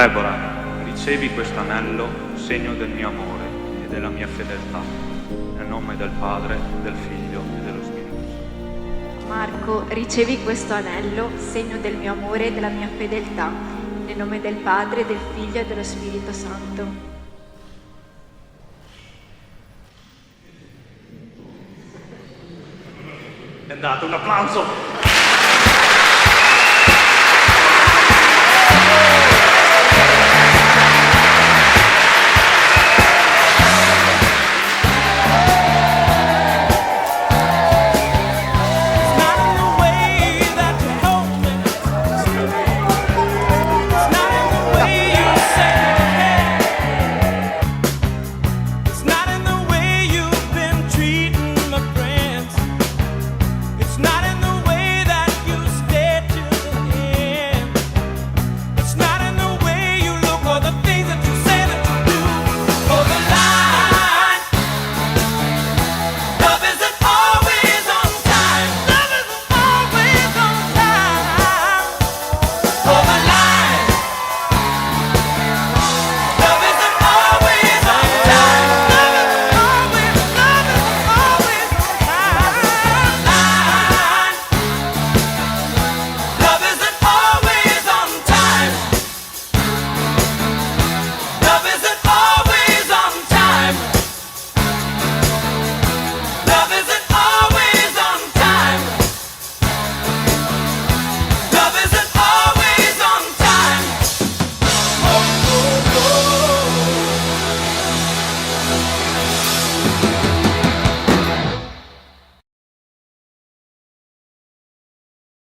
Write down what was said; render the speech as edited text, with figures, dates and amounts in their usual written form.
Deborah, ricevi questo anello, segno del mio amore e della mia fedeltà, nel nome del Padre, del Figlio e dello Spirito Santo. Marco, ricevi questo anello, segno del mio amore e della mia fedeltà, nel nome del Padre, del Figlio e dello Spirito Santo. È andato, un applauso!